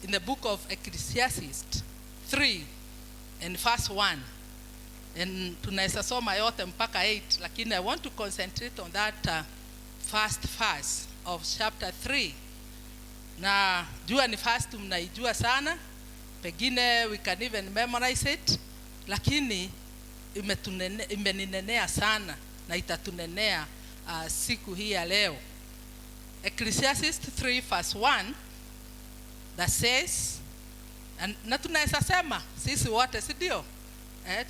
in the book of Ecclesiastes 3 and verse 1. And tunaweza soma yote mpaka 8, lakini I want to concentrate on that first verse of chapter 3. Na jua ni first mnaijua sana, pengine we can even memorize it, lakini imeninenea sana na itatunenea siku hii ya leo. Ecclesiastes 3 verse 1 that says, na tunaweza sema sisi wote, si ndio?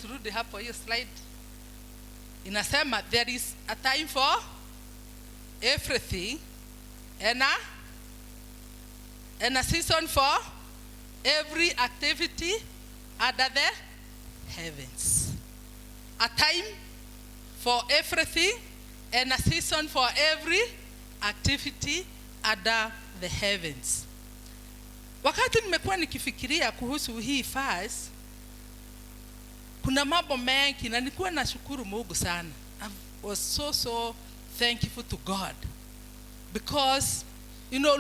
Turudi hapo hiyo slide. Inasema there is a time for everything and a season for every activity under the heavens. A time for everything and a season for every activity under the heavens. Wakati nimekuwa nikifikiria kuhusu hii verse, kuna mambo mengi na nilikuwa nashukuru Mungu sana. I was so thankful to God. Because, you know,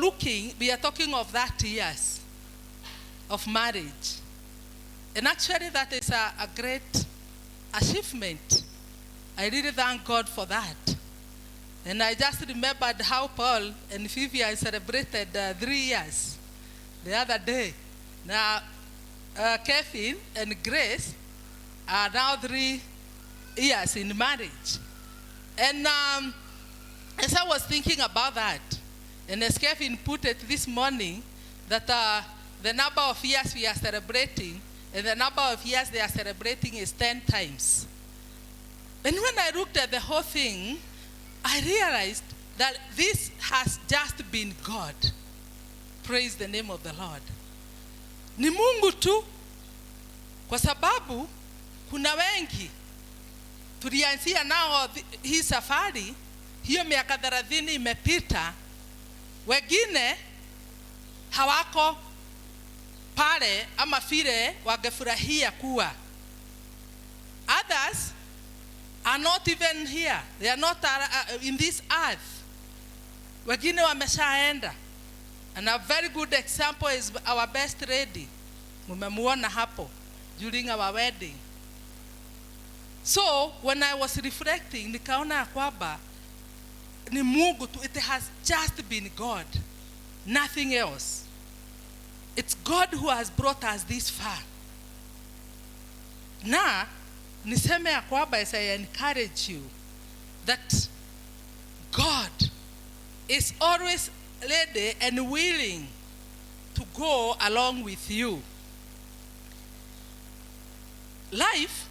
we are talking of that years of marriage. And actually that is a great achievement. I really thank God for that. And I just remembered how Paul and Vivian celebrated 3 years the other day. Now, Kevin and Grace are now 3 years in marriage. And as I was thinking about that, and as Kevin put it this morning, that the number of years we are celebrating and the number of years they are celebrating is 10 times. And when I looked at the whole thing, I realized that this has just been God. Praise the name of the Lord. Ni Mungu tu, kwa sababu kuna wengi tulianzia nao hii safari, hiyo miaka 30 imepita, wengine hawako pale ama vile wangefurahia kuwa. Others are not even here. They are not in this earth. Wengine wameshaenda. And a very good example is our best lady. Mumemuona hapo during our wedding. So when I was reflecting, nikaona kwamba ni Mungu tu. It has just been God, nothing else. It's God who has brought us this far. Na niseme ya kwamba, as I encourage you, that God is always ready and willing to go along with you. Life,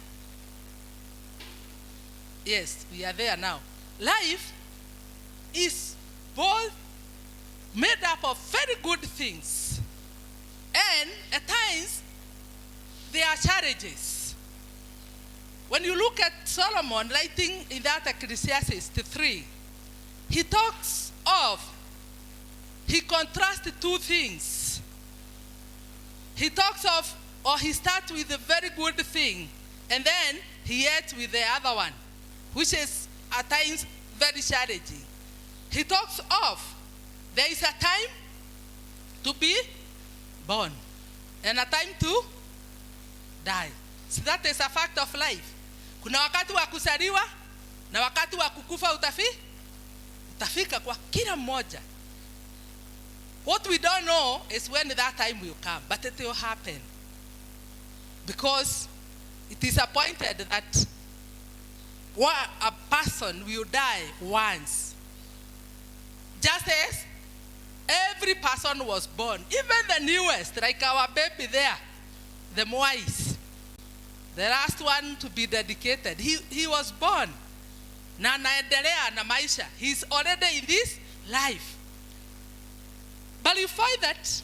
yes, we are there now. Life is both made up of very good things, and at times there are challenges. When you look at Solomon writing in that Ecclesiastes 3, he contrasts 2 things. He talks of, or he starts with a very good thing, and then he ends with the other one, which is at times very challenging. He talks of, there is a time to be born and a time to die. So that is a fact of life. Kuna wakati wa kuzaliwa na wakati wa kukufa utafika kwa kila mmoja. What we don't know is when that time will come, but it will happen. Because it is appointed that a person will die once. Just as every person was born, even the newest, like our baby there, the Moise, the last one to be dedicated, he was born. Na anaendelea na maisha. He's already in this life. But you find that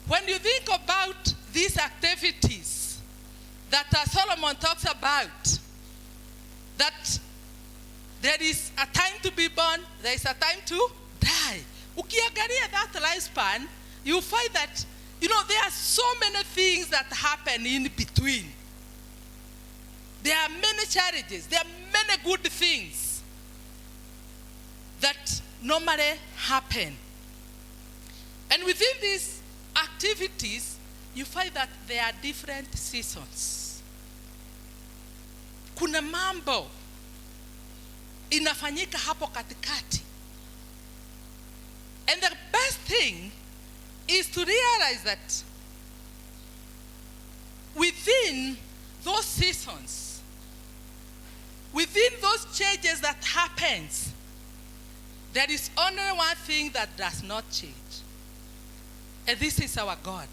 when you think about these activities that Solomon talks about, that there is a time to be born, there is a time to die. Ukiangalia that lifespan, you find that, you know, there are so many things that happen in between. There are many challenges. There are many good things that normally happen. And within these activities, activities, you find that there are different seasons. Kuna mambo inafanyika hapo katikati. And the best thing is to realize that within those seasons, within those changes that happens, there is only one thing that does not change. And this is our God.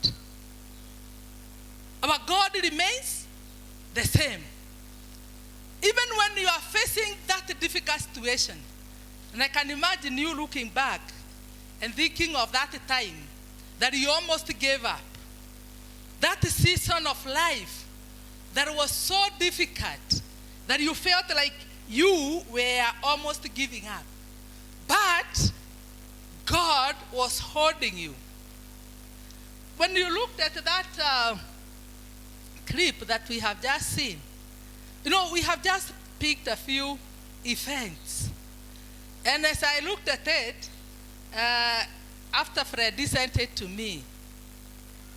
Our God remains the same. Even when you are facing that difficult situation, and I can imagine you looking back and thinking of that time that you almost gave up. That season of life that was so difficult that you felt like you were almost giving up. But God was holding you. When you looked at that clip that we have just seen, we have just picked a few events. And as I looked at it, after Freddie sent it to me,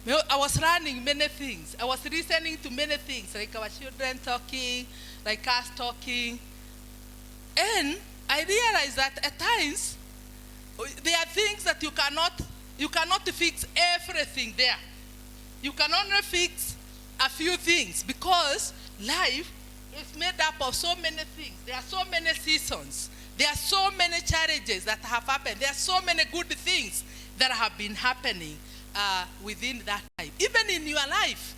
I was learning many things. I was listening to many things, like our children talking, like us talking. And I realized that at times, there are things that you cannot fix everything there. You can only fix a few things because life is made up of so many things. There are so many seasons. There are so many challenges that have happened. There are so many good things that have been happening within that time, even in your life.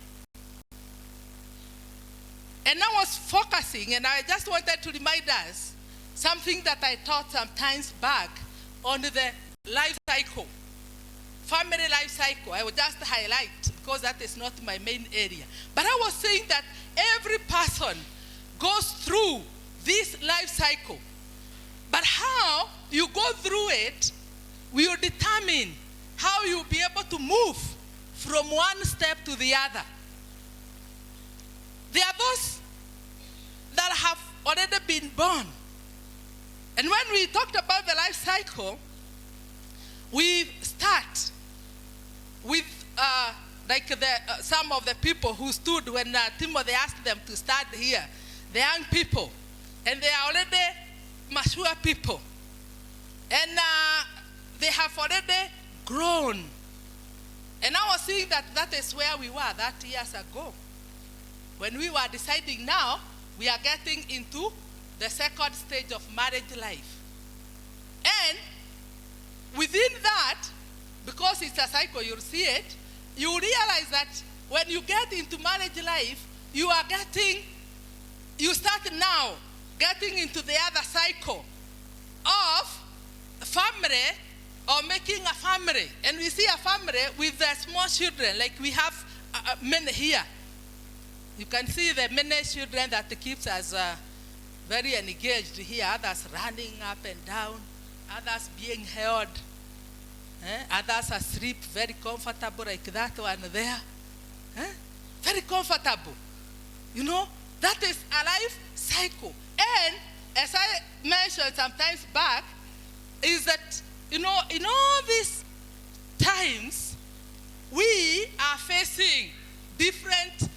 And I was focusing, and I just wanted to remind us something that I taught some times back on the life cycle, family life cycle. I will just highlight because that is not my main area. But I was saying that every person goes through this life cycle. But how you go through it will determine how you'll be able to move from one step to the other. There are those that have already been born. And when we talked about the life cycle, we start with some of the people who stood when Timothy asked them to start here, the young people. And they are already mature people. And they have already grown. And I was seeing that is where we were that years ago. When we were deciding now, we are getting into the second stage of marriage life. And within that, because it's a cycle, you'll see it, you realize that when you get into marriage life, you start now getting into the other cycle of family or making a family. And we see a family with the small children, like we have many here. You can see the many children that keeps us very engaged here, others running up and down, others being held, others asleep, very comfortable like that one there. Very comfortable. That is a life cycle. And as I mentioned sometimes back, is that, in all these times, we are facing different,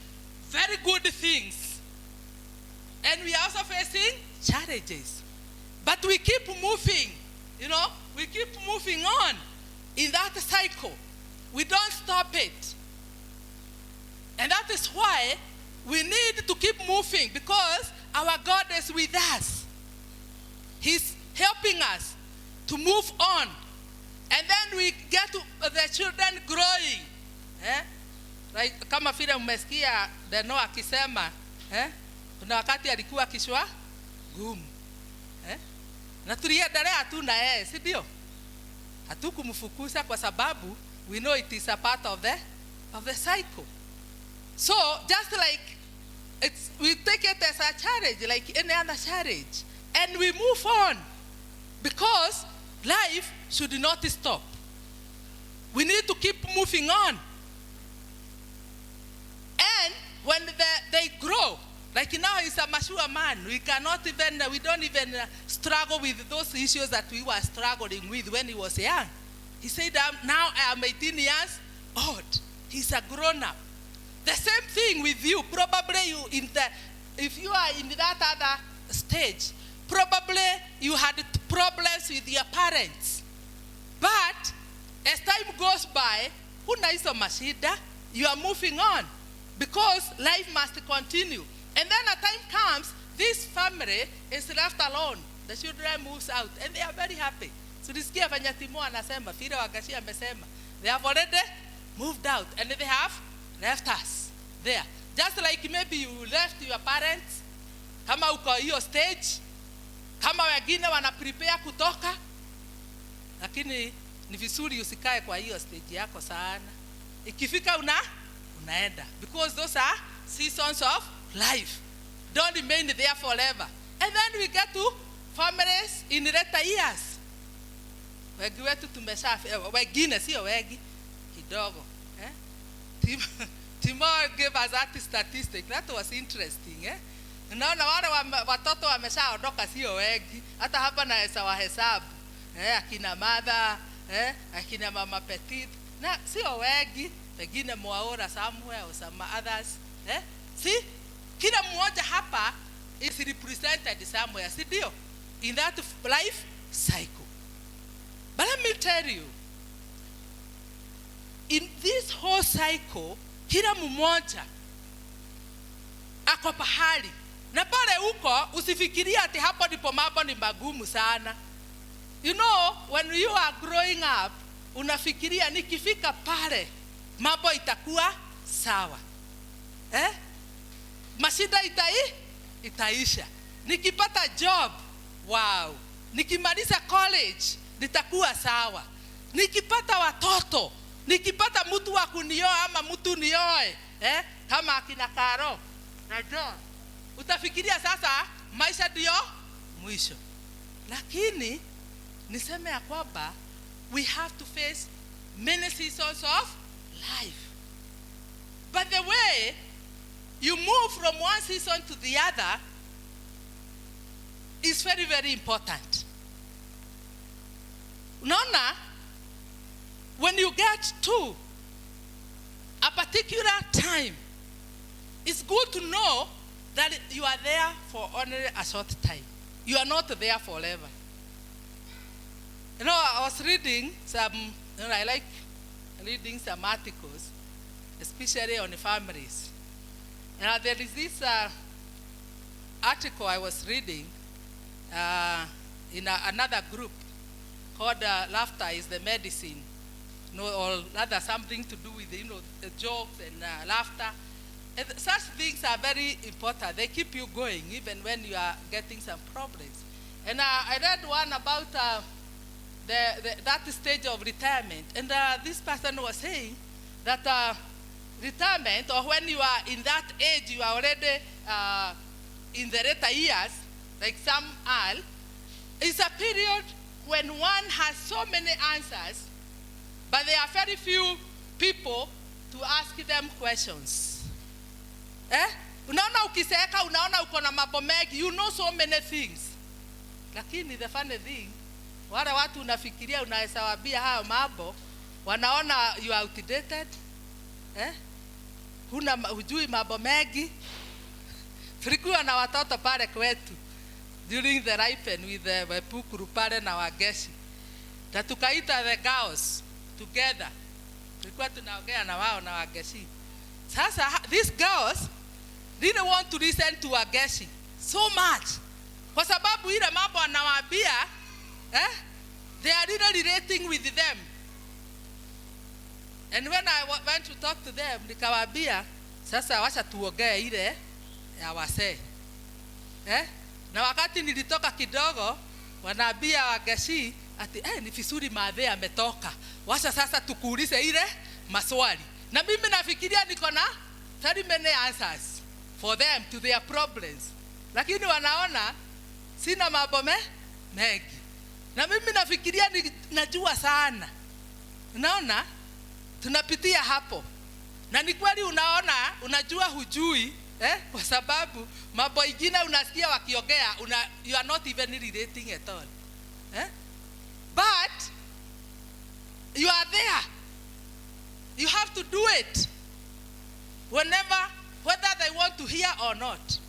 very good things. And we are also facing challenges. But we keep moving, we keep moving on in that cycle. We don't stop it. And that is why we need to keep moving, because our God is with us. He's helping us to move on. And then we get to the children growing. Like kama vile mmesikia Deno akisema, kuna wakati alikuwa kishwa gumu. Na tuliendelea tu na yeye, si ndio? Hatukumfukuza kwa sababu we know it is a part of the cycle. So just like we take it as a challenge, like any other challenge, and we move on, because life should not stop. We need to keep moving on. And when they grow, like now he's a mature man, we don't even struggle with those issues that we were struggling with when he was young. He said, now I am 18 years old. He's a grown-up. The same thing with you. Probably if you are in that other stage, probably you had problems with your parents. But as time goes by, huna hizo mashida, you are moving on because life must continue. And then a time comes, this family is left alone. The children moves out and they are very happy. So nisikia vanya Timo anasema, vile Wagashi amesema, they have already moved out and they have left us there. Just like maybe you left your parents, kama uko hiyo stage, kama wengine wana prepare kutoka, lakini ni vizuri usikae kwa hiyo stage yako sana. Ikifika unaenda, because those are seasons of life. Don't remain there forever. And then we get to families in later years. Wengi wetu wengine sio wengi kidogo. Timo gave us that statistic. That was interesting. Unaona wale watoto wameshaondoka sio wengi. Hata hapa naweza wahesabu. Akina mother, akina mama Petit. Na sio wengi. Wengine Mwaura somewhere or some others. See? Kila mmoja hapa is represented somewhere. Si ndio? In that life cycle. But let me tell you, in this whole cycle, kila mmoja ako pahali. Na pale uko usifikiria ati hapo ndipo mambo ni magumu sana. You know, when you are growing up, unafikiria nikifika pale mambo itakuwa sawa. Mashida itaisha. Nikipata job, wow. Nikimaliza college, nitakuwa sawa. Nikipata watoto, nikipata mtu wa kunioa ama mtu nioe, kama akina Karo na John, utafikiria sasa maisha ndio mwisho. Lakini niseme ya kwamba we have to face many seasons of life. But the way you move from one season to the other is very, very important. Unaona, when you get to a particular time, it's good to know that you are there for only a short time. You are not there forever. You know, I was reading some, I like reading some articles, especially on families. And there is this article I was reading in another group called Laughter is the Medicine. Or rather something to do with, the jokes and laughter. And such things are very important. They keep you going even when you are getting some problems. And I read one about that stage of retirement. And this person was saying that retirement, or when you are in that age, you are already in the later years, like some are, is a period when one has so many answers, but there are very few people to ask them questions. Unaona ukiseka, unaona uko na mambo mengi, you know so many things. Lakini the funny thing, wale watu unafikiria unahesabia hayo mambo, wanaona you are outdated. Hujui mambo mengi. Tulikuwa na watoto pale kwetu during the ripen with the Wepukuru pale na Wageshi. Na tukaita the girls together. Tulikuwa tunaongea na wao na Wageshi. Sasa these girls didn't want to listen to Wageshi so much. Kwa sababu ile mambo anawaambia, they are really relating with them. And when I went to talk to them, nikawaambia, sasa wacha tuongee ile ya wasee. Na wakati nilitoka kidogo, wanaambia Wageshi ati ni vizuri madhe ametoka. Wacha sasa tukuulize ile maswali. Na mimi nafikiria niko na very many answers for them to their problems. Lakini wanaona sina mambo mengi. Na mimi nafikiria najua sana. Unaona? Tunapitia hapo. Na ni kweli unaona, unajua hujui, kwa sababu mambo ingine unasikia wakiongea, you are not even relating at all. But you are there. you have to do it. Whenever, whether they want to hear or not.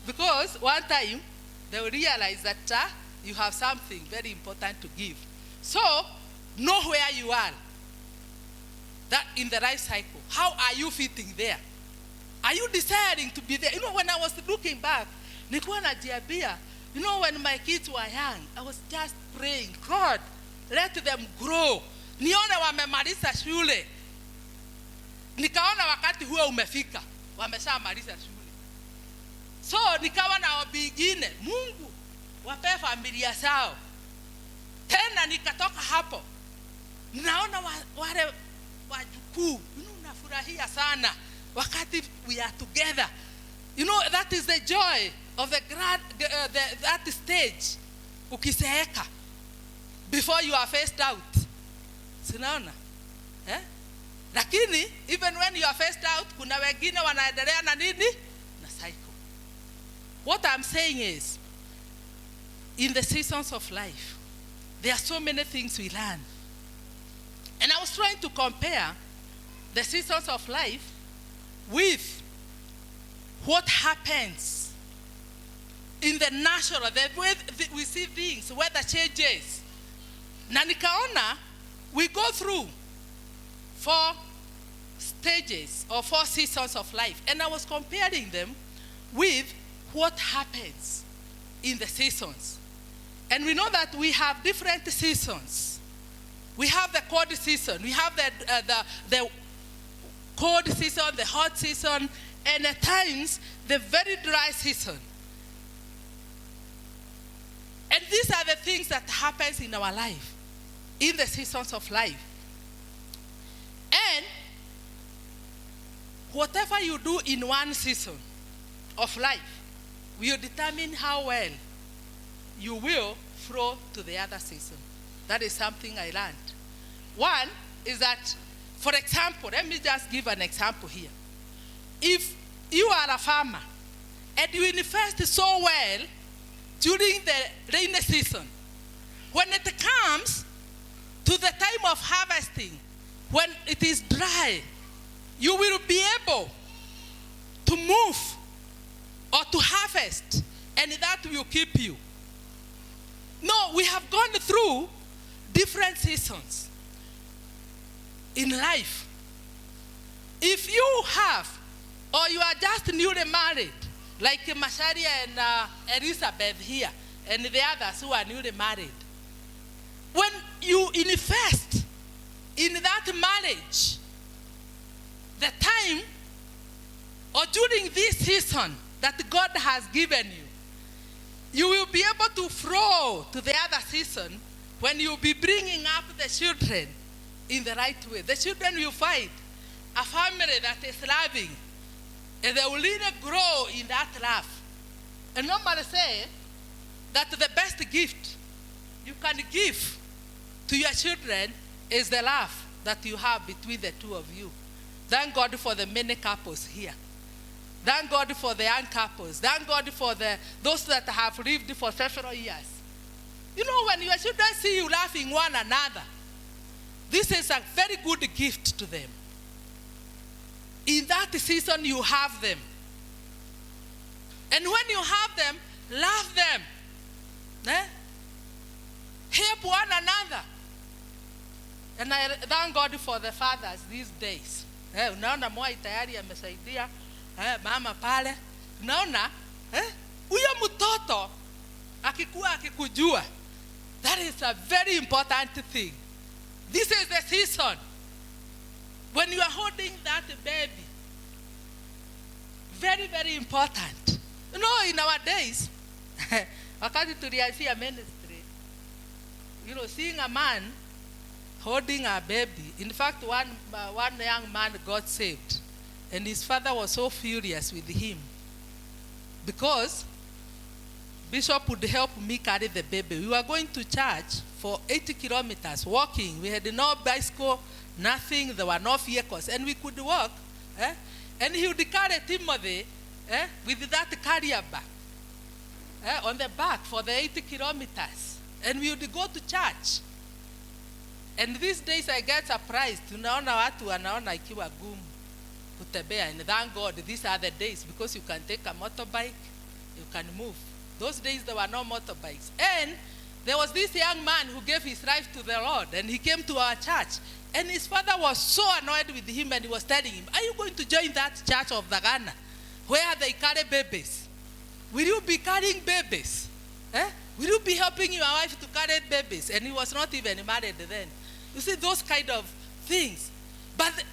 Because one time, they will realize that you have something very important to give. So, know where you are. That in the life cycle. How are you fitting there? Are you desiring to be there? You know, when I was looking back, nilikuwa najiambia, you know, when my kids were young, I was just praying, God, let them grow. Nione wamemaliza shule. Nikaona wakati huo umefika. Wameshamaliza shule. So, nikawa na ombi ingine, Mungu, wape familia zao. Tena nikatoka hapo. Naona wale wajukuu, nafurahia sana wakati we are together. You know, that is the joy of the that stage. Ukiseeka before you are phased out. Sinaona? Eh? Lakini even when you are phased out, kuna wengine wanaendelea na nini? Na cycle. What I'm saying is, in the seasons of life, there are so many things we learn. And I was trying to compare the seasons of life with what happens in the natural, the way we see things, weather changes. Na nikaona, we go through 4 stages or 4 seasons of life. And I was comparing them with what happens in the seasons. And we know that we have different seasons. We have the cold season. We have the cold season, the hot season, and at times, the very dry season. And these are the things that happens in our life, in the seasons of life. And whatever you do in one season of life will determine how well you will flow to the other season. That is something I learned. One is that, for example, let me just give an example here. If you are a farmer and you invest so well during the rainy season, when it comes to the time of harvesting, when it is dry, you will be able to move or to harvest, and that will keep you. No, we have gone through different seasons in life. If you have, or you are just newly married, like Masharia and Elizabeth here, and the others who are newly married, when you invest in that marriage, the time or during this season that God has given you, you will be able to flow to the other season when you will be bringing up the children in the right way. The children will find a family that is loving, and they will really grow in that love. And normally say that the best gift you can give to your children is the love that you have between the two of you. Thank God for the many couples here. Thank God for the young couples. Thank God for those that have lived for several years. You know, when your children see you laughing one another, this is a very good gift to them. In that season, you have them. And when you have them, love them. Eh? Help one another. And I thank God for the fathers these days. Unaona Moi tayari amesaidia mama pale. Unaona huyo mtoto akikuwa akikujua. That is a very important thing. This is the season when you are holding that baby. Very, very important. You know, in our days, wakati tulianzia ministry, you know, seeing a man holding a baby. In fact, one young man got saved, and his father was so furious with him because Bishop would help me carry the baby. We were going to church for 80 kilometers, walking. We had no bicycle, nothing. There were no vehicles, and we could walk. And he would carry Timothy with that carrier bag on the back for the 80 kilometers. And we would go to church. And these days I get surprised. Tunaona watu wanaona ikiwa gumu kutembea. And thank God these are the days, because you can take a motorbike, you can move. Those days there were no motorbikes. And there was this young man who gave his life to the Lord, and he came to our church. And his father was so annoyed with him, and he was telling him, are you going to join that church of the Ghana where they carry babies? Will you be carrying babies? Will you be helping your wife to carry babies? And he was not even married then. You see, those kind of things. But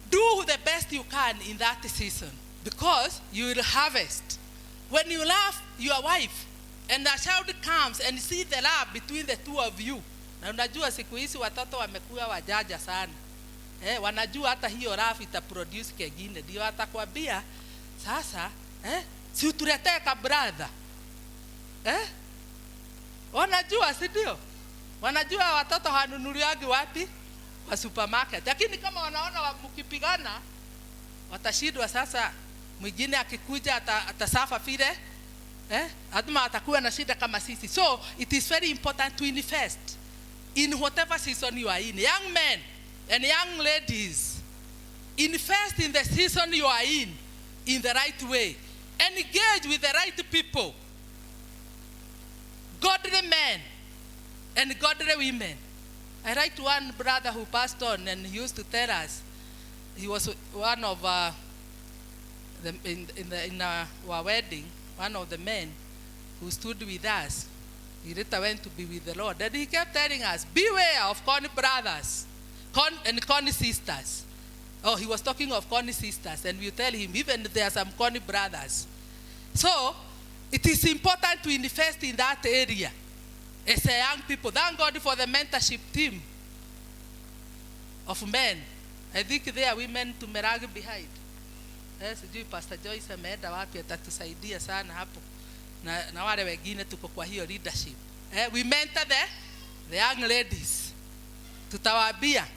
do the best you can in that season, because you will harvest. When you love your wife, and a child comes and see the love between the two of you. Na unajua siku hizi watoto wamekuwa wajaja sana. Wanajua hata hiyo love itaproduce kingine. Ndio atakwambia sasa, si utuletee ka brother. Wanajua, si ndio? Wanajua watoto hanunuliagi wapi? Kwa supermarket. Lakini kama wanaona mkipigana, watashindwa sasa. Mwingine akikuja atasafa vile. Aduma atakuwa na shida kama sisi. So it is very important to invest in whatever season you are in. Young men and young ladies, invest in the season you are in the right way. Engage with the right people. Godly men and godly women. I write one brother who passed on, and he used to tell us, he was one of in our wedding, one of the men who stood with us. He later went to be with the Lord. And he kept telling us, beware of corny brothers and corny sisters. Oh, he was talking of corny sisters. And we tell him, even there are some corny brothers. So, it is important to invest in that area as a young people. Thank God for the mentorship team of men. I think there are women to merag behind. Sijui Pastor Joyce ameenda wapi, atatusaidia sana hapo. Na wale wengine tuko kwa hiyo leadership. We mentor the young ladies. Tutawaambia.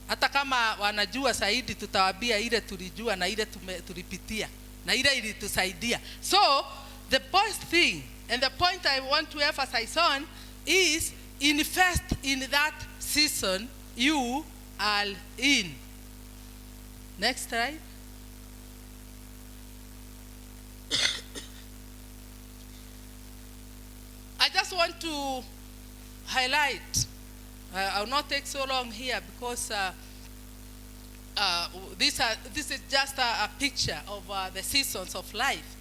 Hata kama wanajua zaidi, tutawaambia ile tulijua na ile tulipitia. Na ile ilitusaidia. So, the first thing, and the point I want to emphasize on, is invest in that season you are in. Next slide. I just want to highlight, I will not take so long here, because this is just a picture of the seasons of life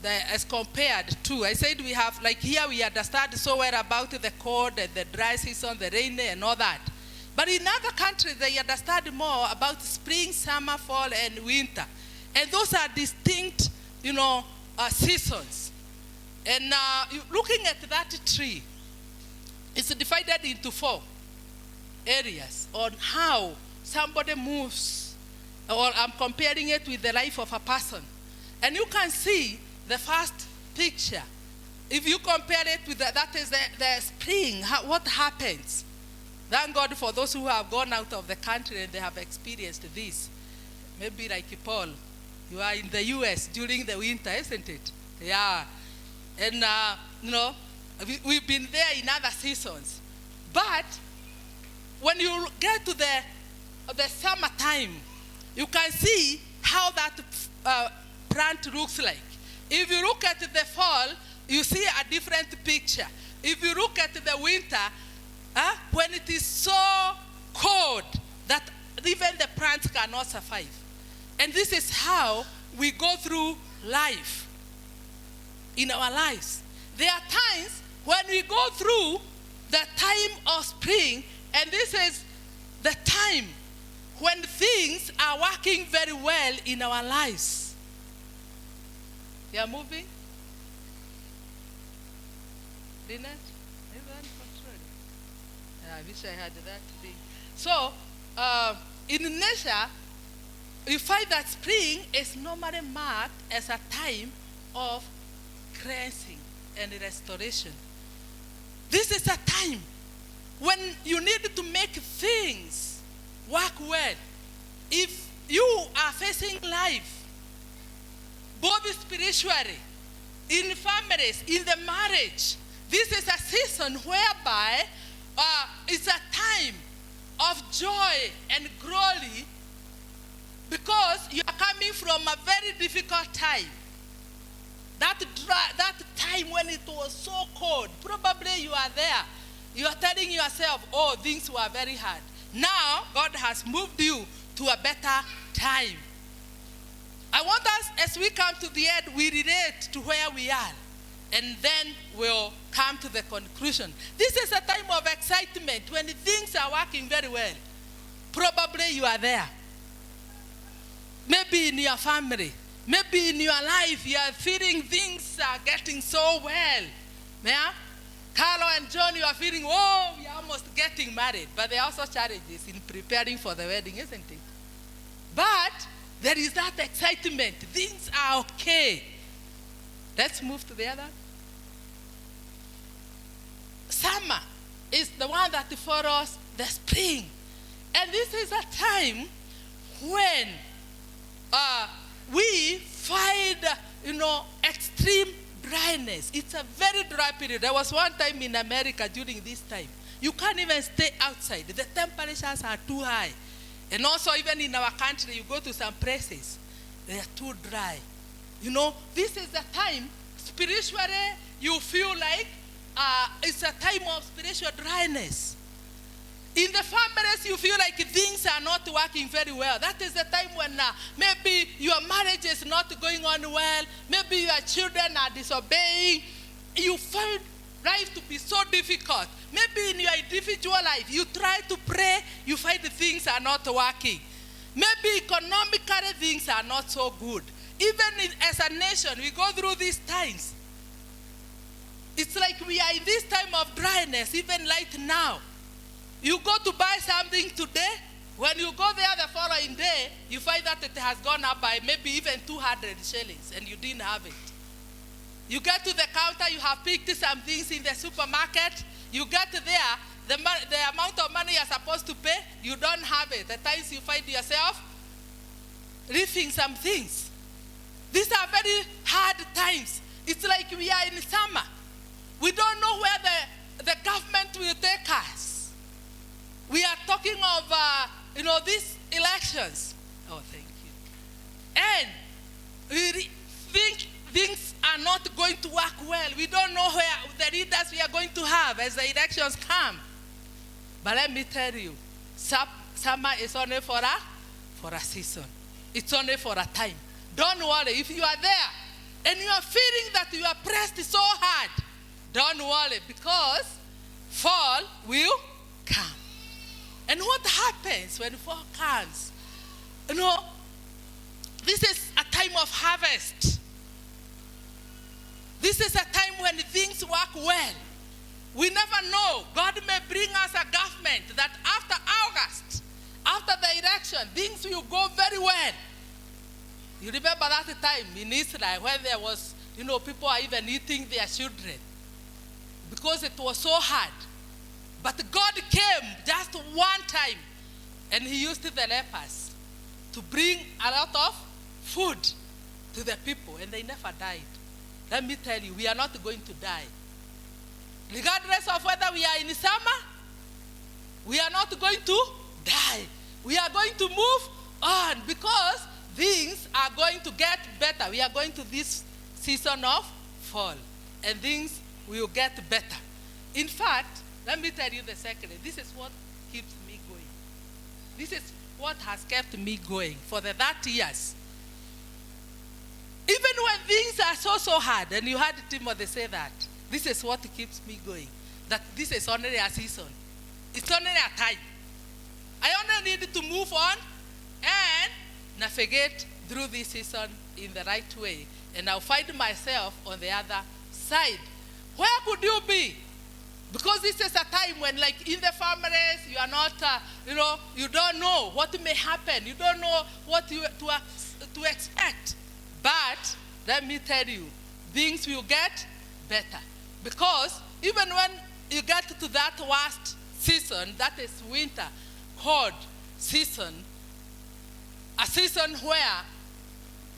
as compared to, I said we have, like here we understand so well about the cold and the dry season, the rainy and all that. But in other countries, they understand more about spring, summer, fall, and winter. And those are distinct, seasons. And looking at that tree, it's divided into 4 areas on how somebody moves, or I'm comparing it with the life of a person. And you can see the first picture. If you compare it with that is the spring, what happens? Thank God for those who have gone out of the country and they have experienced this. Maybe like Paul, you are in the US during the winter, isn't it? Yeah. And, we've been there in other seasons. But when you get to the summertime, you can see how that plant looks like. If you look at the fall, you see a different picture. If you look at the winter, when it is so cold that even the plants cannot survive. And this is how we go through life in our lives. There are times when we go through the time of spring, and this is the time when things are working very well in our lives. You are moving? Lynette? I wish I had that today. So, in nature, you find that spring is normally marked as a time of cleansing and restoration. This is a time when you need to make things work well. If you are facing life, both spiritually, in families, in the marriage, this is a season whereby it's a time of joy and glory because you are coming from a very difficult time. That time when it was so cold, probably you are there. You are telling yourself, oh, things were very hard. Now, God has moved you to a better time. I want us, as we come to the end, we relate to where we are. And then we'll come to the conclusion. This is a time of excitement when things are working very well. Probably you are there. Maybe in your family. Maybe in your life you are feeling things are getting so well. Yeah? Carlo and John, you are feeling, oh, we are almost getting married. But there are also challenges in preparing for the wedding, isn't it? But there is that excitement. Things are okay. Let's move to the other. Summer is the one that follows the spring. And this is a time when we find, extreme dryness. It's a very dry period. There was one time in America during this time. You can't even stay outside. The temperatures are too high. And also even in our country, you go to some places, they are too dry. This is the time, spiritually, you feel like it's a time of spiritual dryness. In the families, you feel like things are not working very well. That is the time when maybe your marriage is not going on well. Maybe your children are disobeying. You find life to be so difficult. Maybe in your individual life, you try to pray, you find things are not working. Maybe economically, things are not so good. Even as a nation, we go through these times. It's like we are in this time of dryness, even right now. You go to buy something today, when you go there the following day, you find that it has gone up by maybe even 200 shillings, and you didn't have it. You get to the counter, you have picked some things in the supermarket, you get there, the amount of money you're supposed to pay, you don't have it. At times you find yourself leaving some things. These are very hard times. It's like we are in summer. We don't know where the government will take us. We are talking of, these elections. Oh, thank you. And we think things are not going to work well. We don't know where the leaders we are going to have as the elections come. But let me tell you, summer is only for a season. It's only for a time. Don't worry. If you are there and you are feeling that you are pressed so hard, don't worry, because fall will come. And what happens when fall comes? This is a time of harvest. This is a time when things work well. We never know. God may bring us a government that after August, after the election, things will go very well. You remember that time in Israel when there was, people are even eating their children because it was so hard. But God came just one time and he used the lepers to bring a lot of food to the people, and they never died. Let me tell you, we are not going to die. Regardless of whether we are in summer, we are not going to die. We are going to move on because things are going to get better. We are going to this season of fall, and things will get better. In fact, let me tell you the secret. This is what keeps me going. This is what has kept me going for the 30 years. Even when things are so hard, and you heard Timothy say that, this is what keeps me going. That this is only a season. It's only a time. I only need to move on and navigate through this season in the right way. And I'll find myself on the other side. Where could you be? Because this is a time when, like in the families, you are not, you don't know what may happen. You don't know what to expect. But let me tell you, things will get better. Because even when you get to that worst season, that is winter, cold season, a season where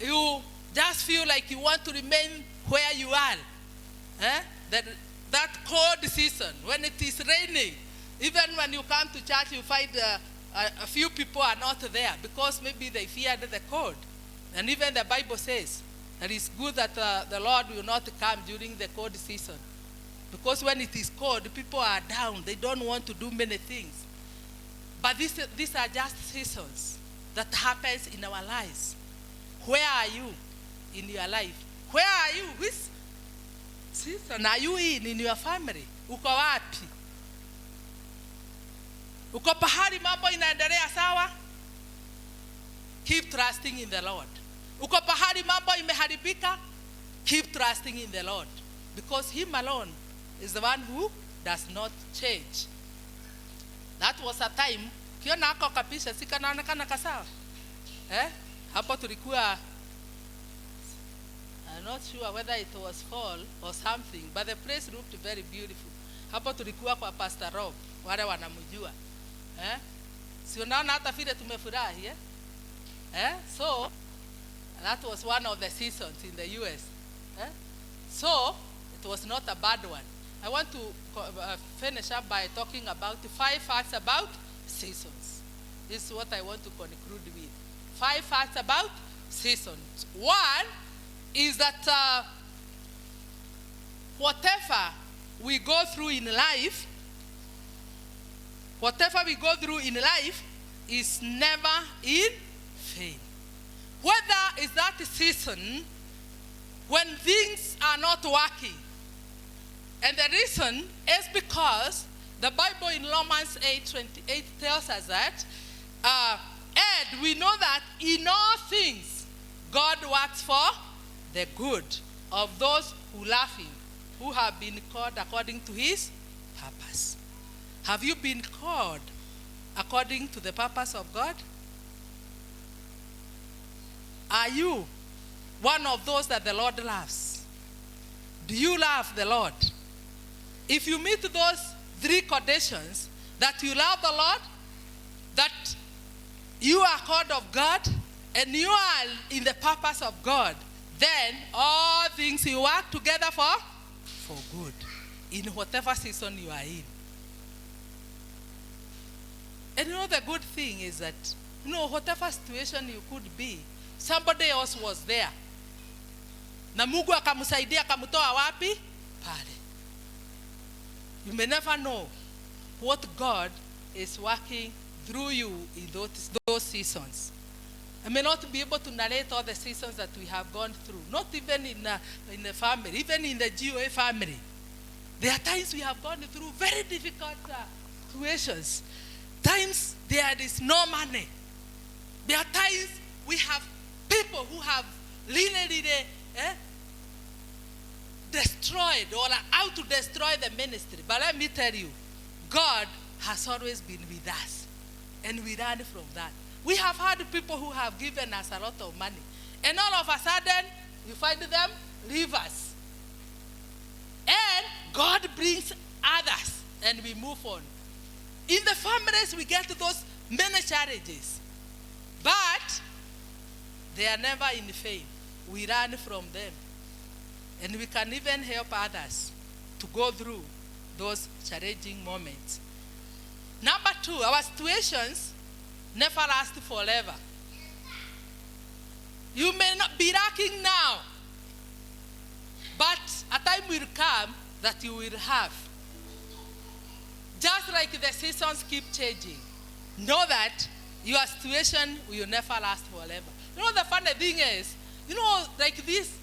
you just feel like you want to remain where you are. That cold season, when it is raining, Even when you come to church, you find a few people are not there because maybe they feared the cold. And even the Bible says that it's good that the Lord will not come during the cold season. Because when it is cold, people are down. They don't want to do many things. But these are just seasons that happens in our lives. Where are you in your life? Where are you? Which season are you in your family? Uko wapi? Uko pahali mambo inaendelea sawa? Keep trusting in the Lord. Uko pahali mambo imeharibika? Keep trusting in the Lord. Because him alone is the one who does not change. That was a time, kiona ako kapisha, sika naonekana kasawa. Hapo tulikuwa, I'm not sure whether it was fall or something, but the place looked very beautiful. Hapo tulikuwa kwa Pastor Rob, wale wanamjua. Si unaona hata vile tumefurahi, So, that was one of the seasons in the US. So, it was not a bad one. I want to finish up by talking about 5 facts about seasons. This is what I want to conclude with. 5 facts about seasons. One is that whatever we go through in life is never in vain. Whether is that season when things are not working. And the reason is because the Bible in Romans 8:28 tells us that, and we know that in all things God works for the good of those who love him, who have been called according to his purpose. Have you been called according to the purpose of God? Are you one of those that the Lord loves? Do you love the Lord? If you meet those 3 conditions, that you love the Lord, that you are called of God, and you are in the purpose of God, then all things will work together for good in whatever season you are in. And the good thing is that, whatever situation you could be, somebody else was there. Na Mungu akamsaidia akamtoa wapi? Pale. You may never know what God is working through you in those seasons. I may not be able to narrate all the seasons that we have gone through, not even in the family, even in the GOA family. There are times we have gone through very difficult situations. Times there is no money. There are times we have people who have really destroyed or are out to destroy the ministry. But let me tell you, God has always been with us. And we learn from that. We have had people who have given us a lot of money. And all of a sudden, you find them leave us. And God brings others. And we move on. In the families, we get those many challenges. But they are never in vain. We learn from them. And we can even help others to go through those challenging moments. Number 2, our situations never last forever. You may not be lacking now, but a time will come that you will have. Just like the seasons keep changing, know that your situation will never last forever. The funny thing is, like these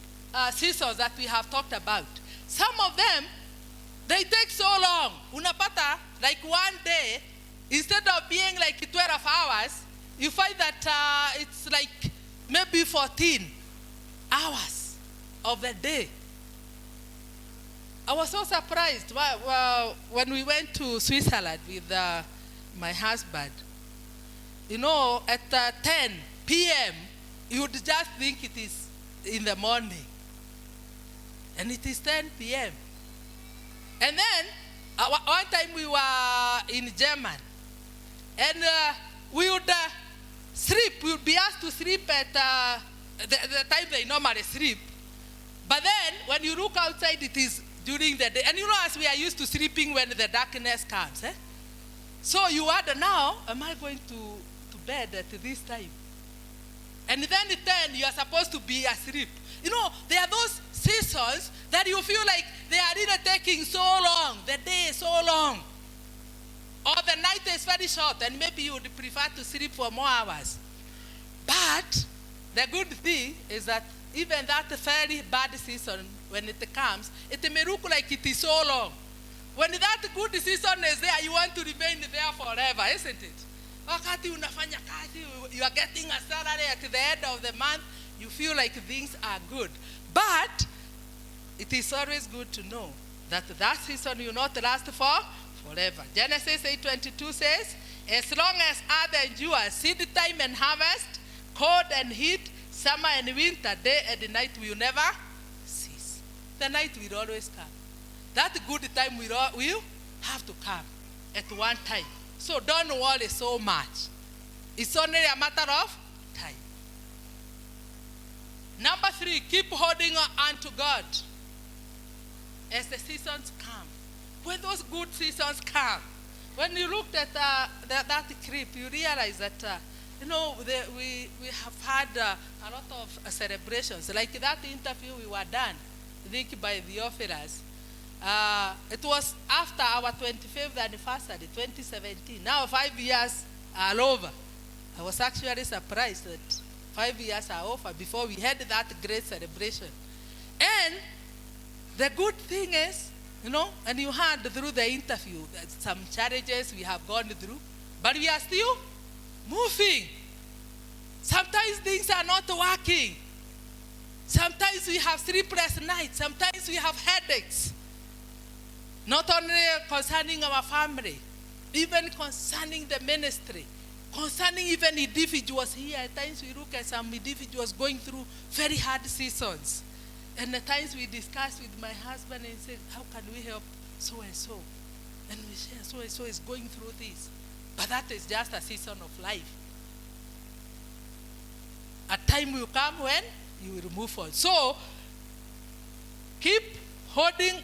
seasons that we have talked about, some of them, they take so long. Unapata, like one day, instead of being like 12 hours, you find that it's like maybe 14 hours of the day. I was so surprised when we went to Switzerland with my husband. At 10 p.m., you would just think it is in the morning. And it is 10 p.m. And then, one time we were in Germany. And we would sleep. We would be asked to sleep at the time they normally sleep. But then, when you look outside, it is during the day. And as we are used to sleeping when the darkness comes. So you wonder now, am I going to bed at this time? And then at 10, you are supposed to be asleep. You know, there are those seasons that you feel like they are really taking so long. The day is so long. Or the night is very short, and maybe you would prefer to sleep for more hours. But the good thing is that even that very bad season, when it comes, it may look like it is so long. When that good season is there, you want to remain there forever, isn't it? Wakati unafanya kazi, you are getting a salary at the end of the month, you feel like things are good. But it is always good to know that that season will not last forever. Genesis 8:22 says, as long as earth endures, seed time and harvest, cold and heat, summer and winter, day and night will never cease. The night will always come. That good time will have to come at one time. So don't worry so much. It's only a matter of time. Number 3, keep holding on to God as the seasons come. When those good seasons come, when you looked at that clip, you realize that, we have had a lot of celebrations. Like that interview we were done, I think, by the officers. It was after our 25th anniversary, 2017. Now 5 years are over. I was actually surprised that 5 years are over before we had that great celebration. And the good thing is, and you heard through the interview that some challenges we have gone through, but we are still moving. Sometimes things are not working. Sometimes we have sleepless nights. Sometimes we have headaches. Not only concerning our family, even concerning the ministry, concerning even individuals here. At times we look at some individuals going through very hard seasons. And at times we discuss with my husband and say, how can we help so and so? And we say, so and so is going through this. But that is just a season of life. A time will come when you will move on. So, keep holding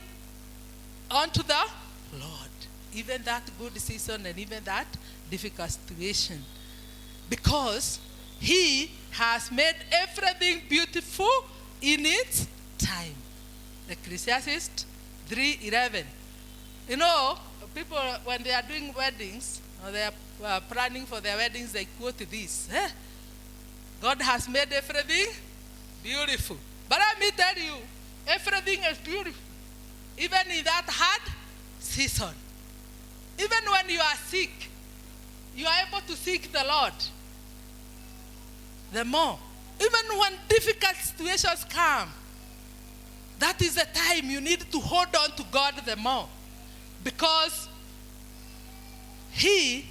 on to the Lord. Even that good season and even that difficult situation. Because He has made everything beautiful in its time. Ecclesiastes 3:11. People, when they are doing weddings, or they are planning for their weddings, they quote this. God has made everything beautiful. But let me tell you, everything is beautiful. Even in that hard season. Even when you are sick, you are able to seek the Lord the more. Even when difficult situations come, that is the time you need to hold on to God the more. Because He,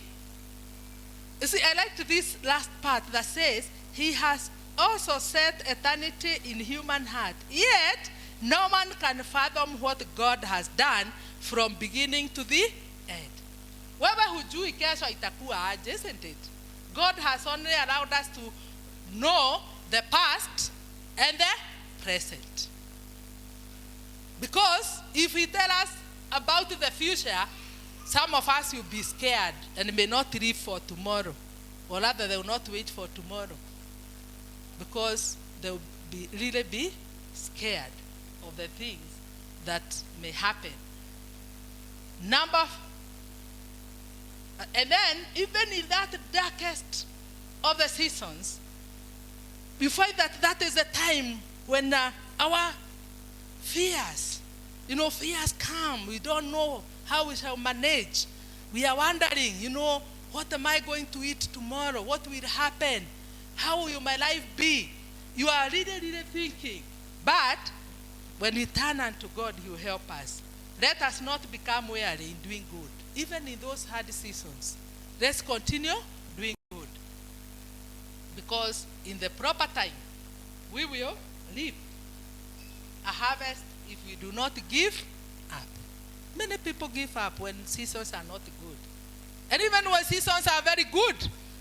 you see, I like this last part that says, He has also set eternity in human heart. Yet, no man can fathom what God has done from beginning to the end. Wewe hujui kesho itakuwa aje, isn't it? God has only allowed us to know the past and the present. Because if He tells us about the future, some of us will be scared and may not live for tomorrow. Or rather, they will not wait for tomorrow. Because they will really be scared of the things that may happen. And then, even in that darkest of the seasons, we find that is the time when our fears, fears come. We don't know how we shall manage. We are wondering, what am I going to eat tomorrow? What will happen? How will my life be? You are really, really thinking. But when we turn unto God, He will help us. Let us not become weary in doing good. Even in those hard seasons, let's continue doing good. Because in the proper time, we will reap a harvest if we do not give up. Many people give up when seasons are not good. And even when seasons are very good,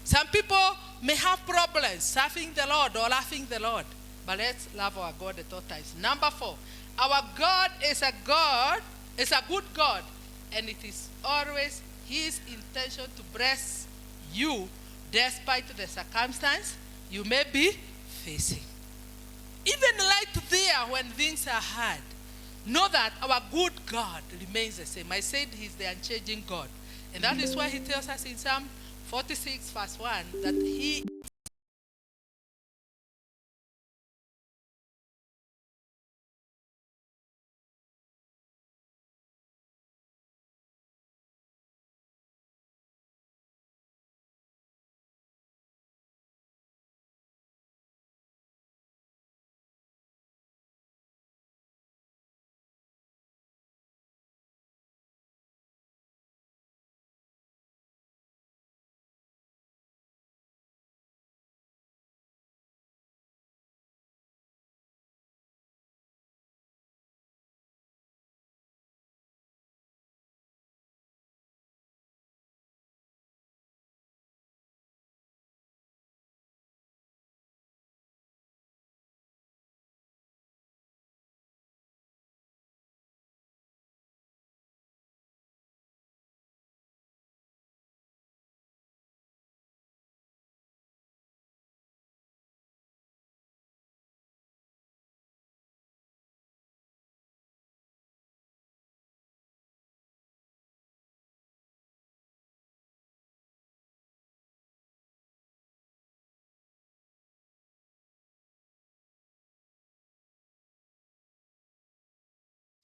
some people may have problems serving the Lord or loving the Lord. But let's love our God at all times. Number 4, our God is a good God, and it is always his intention to bless you despite the circumstance you may be facing. Even right there when things are hard, know that our good God remains the same. I said he's the unchanging God. And that is why he tells us in Psalm 46 verse 1 that he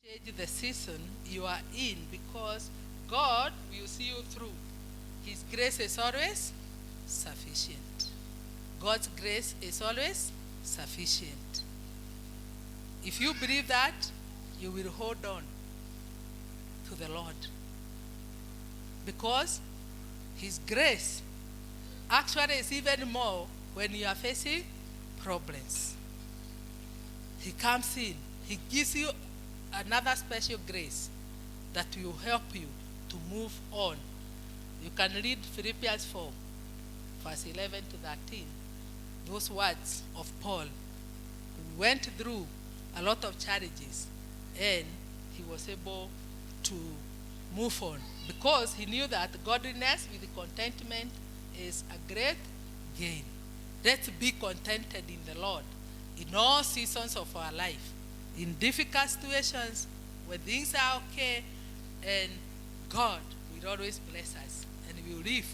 change the season you are in, because God will see you through. His grace is always sufficient. God's grace is always sufficient. If you believe that, you will hold on to the Lord. Because his grace actually is even more when you are facing problems. He comes in. He gives you another special grace that will help you to move on. You can read Philippians 4, verse 11 to 13. Those words of Paul, who went through a lot of challenges, and he was able to move on because he knew that godliness with contentment is a great gain. Let's be contented in the Lord in all seasons of our life. In difficult situations, when things are okay, and God will always bless us, and we will live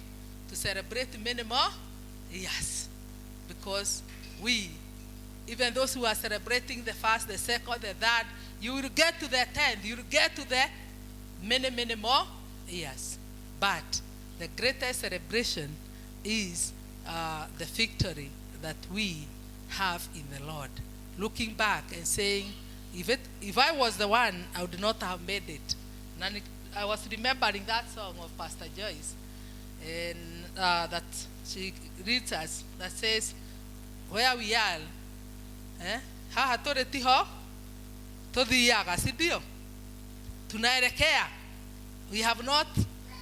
to celebrate many more years. Because we, even those who are celebrating the first, the second, the third, you will get to the 10th, you will get to the many, many more years. But the greatest celebration is the victory that we have in the Lord. Looking back and saying, if I was the one, I would not have made it. And I was remembering that song of Pastor Joyce, and that she reads us, that says, where we are, haha tore tiho, tothiaga, si ndio? Tunaelekea. We have not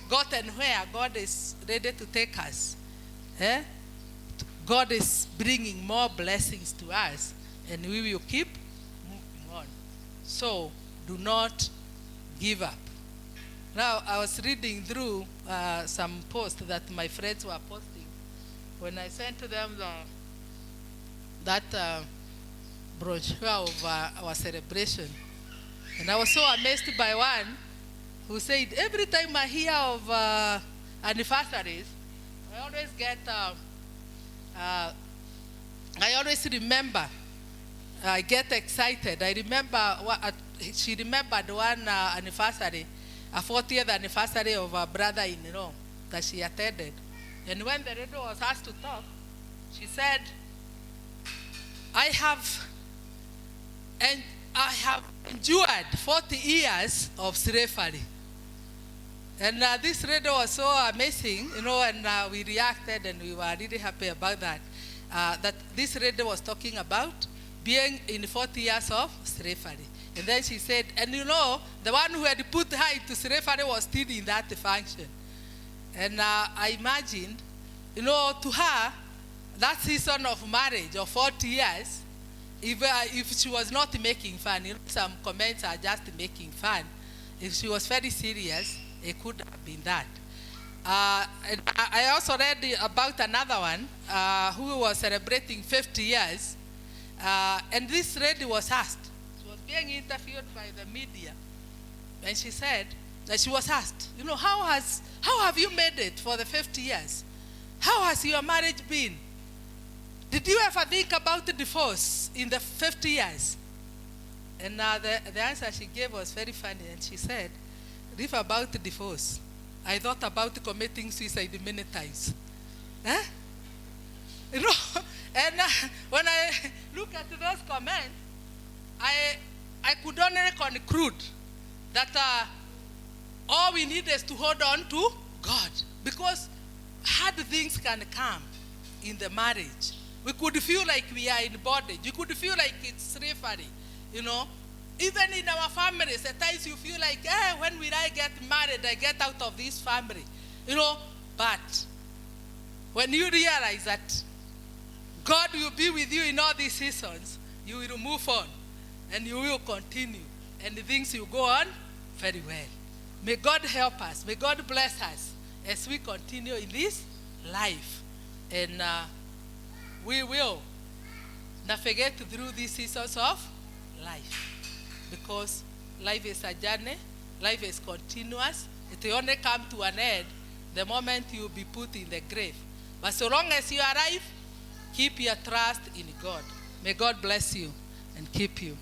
gotten where God is ready to take us. God is bringing more blessings to us, and we will keep moving on. So do not give up. Now, I was reading through some posts that my friends were posting when I sent to them that brochure of our celebration. And I was so amazed by one who said, every time I hear of anniversaries, I always get, I always remember, I get excited. I remember, she remembered one anniversary, a 40th anniversary of a brother-in-law that she attended. And when the radio was asked to talk, she said, I have endured 40 years of slavery. And this radio was so amazing, and we reacted, and we were really happy about that. That this radio was talking about being in 40 years of slavery. And then she said, and the one who had put her into slavery was still in that function. And I imagined, to her, that season of marriage of 40 years, if she was not making fun, some comments are just making fun. If she was very serious, it could have been that. And I also read about another one who was celebrating 50 years. And this lady was asked, she was being interviewed by the media. And she said that she was asked, how have you made it for the 50 years? How has your marriage been? Did you ever think about the divorce in the 50 years? And the answer she gave was very funny. And she said, if about the divorce, I thought about committing suicide many times. Huh? And when I look at those comments, I could only conclude that all we need is to hold on to God. Because hard things can come in the marriage. We could feel like we are in bondage. You could feel like it's slavery, Even in our families, at times you feel like, when will I get married, I get out of this family, But when you realize that God will be with you in all these seasons, you will move on and you will continue. And things will go on very well. May God help us. May God bless us as we continue in this life. And we will navigate through these seasons of life. Because life is a journey. Life is continuous. It will only come to an end the moment you will be put in the grave. But so long as you arrive, keep your trust in God. May God bless you and keep you.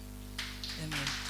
Amen.